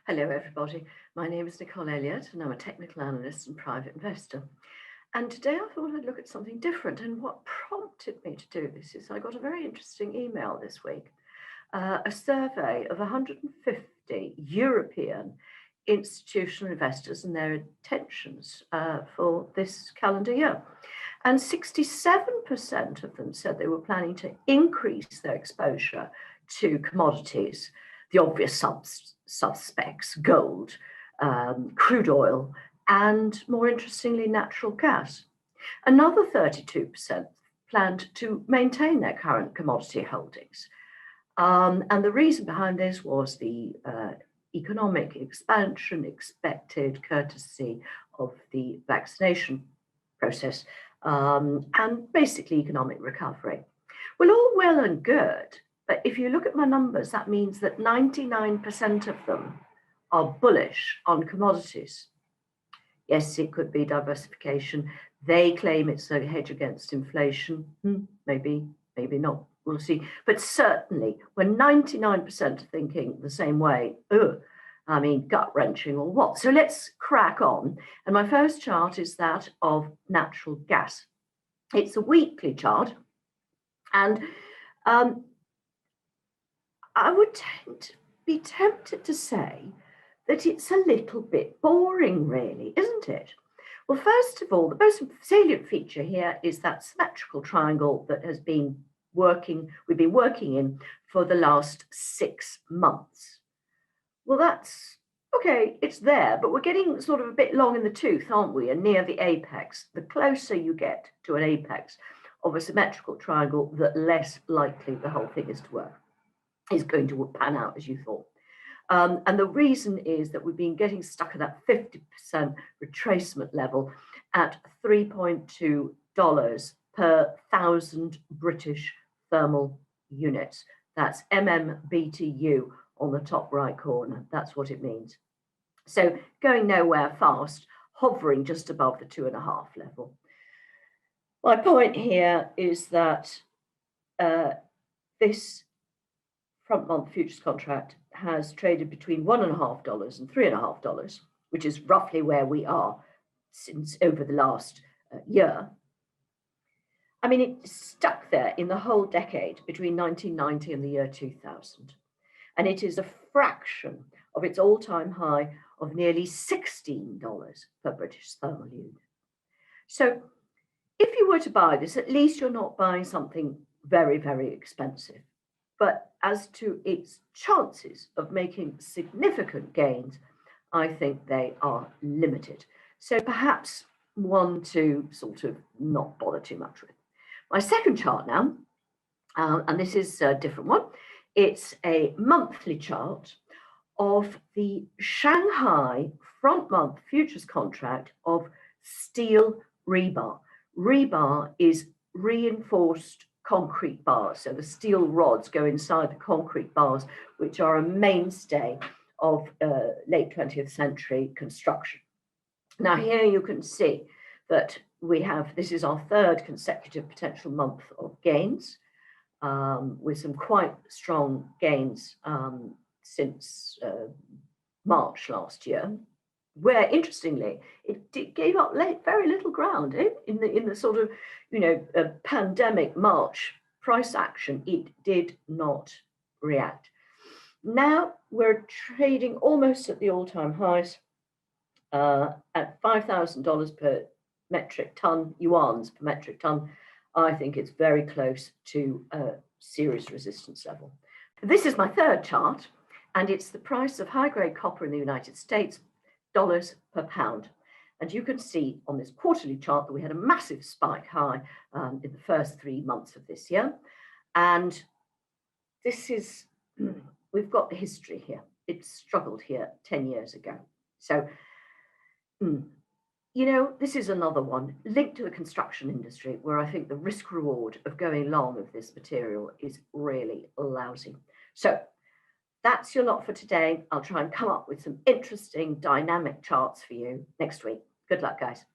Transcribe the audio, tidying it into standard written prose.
Hello, everybody. My name is Nicole Elliott, and I'm a technical analyst and private investor. And today I thought I'd look at something different. And what prompted me to do this is I got a very interesting email this week, a survey of 150 European institutional investors and their intentions for this calendar year. And 67% of them said they were planning to increase their exposure to commodities, the obvious suspects, gold, crude oil, and more interestingly, natural gas. Another 32% planned to maintain their current commodity holdings. And the reason behind this was the economic expansion expected courtesy of the vaccination process and basically economic recovery. Well, all well and good, but if you look at my numbers, that means that 99% of them are bullish on commodities. Yes, it could be diversification. They claim it's a hedge against inflation. Maybe, maybe not. We'll see. But certainly, when 99% are thinking the same way, gut-wrenching or what? So let's crack on. And my first chart is that of natural gas. It's a weekly chart. And I would be tempted to say that it's a little bit boring, really, isn't it? Well, first of all, the most salient feature here is that symmetrical triangle that we've been working in for the last 6 months. Well, that's okay, it's there, but we're getting sort of a bit long in the tooth, aren't we? And near the apex. The closer you get to an apex of a symmetrical triangle, the less likely the whole thing is going to pan out as you thought. And the reason is that we've been getting stuck at that 50% retracement level at $3.2 per 1,000 British thermal units. That's MMBTU on the top right corner. That's what it means. So going nowhere fast, hovering just above the 2.5 level. My point here is that this front month futures contract has traded between $1.50 and $3.50, which is roughly where we are since over the last year. I mean, it's stuck there in the whole decade between 1990 and the year 2000. And it is a fraction of its all-time high of nearly $16 per British thermal unit. So if you were to buy this, at least you're not buying something very, very expensive. But as to its chances of making significant gains, I think they are limited. So perhaps one to sort of not bother too much with. My second chart now, and this is a different one. It's a monthly chart of the Shanghai front month futures contract of steel rebar. Rebar is reinforced concrete bars. So the steel rods go inside the concrete bars, which are a mainstay of late 20th century construction. Now here you can see that this is our third consecutive potential month of gains, with some quite strong gains since March last year, where interestingly it gave up very little ground in the sort of pandemic March price action. It did not react. Now we're trading almost at the all-time highs at $5,000 per metric ton, yuans per metric ton. I think it's very close to a serious resistance level. This is my third chart, and it's the price of high-grade copper in the United States, dollars per pound. And you can see on this quarterly chart that we had a massive spike high in the first 3 months of this year. And this is, we've got the history here. It struggled here 10 years ago. So, this is another one linked to the construction industry where I think the risk reward of going long of this material is really lousy. So that's your lot for today. I'll try and come up with some interesting dynamic charts for you next week. Good luck, guys.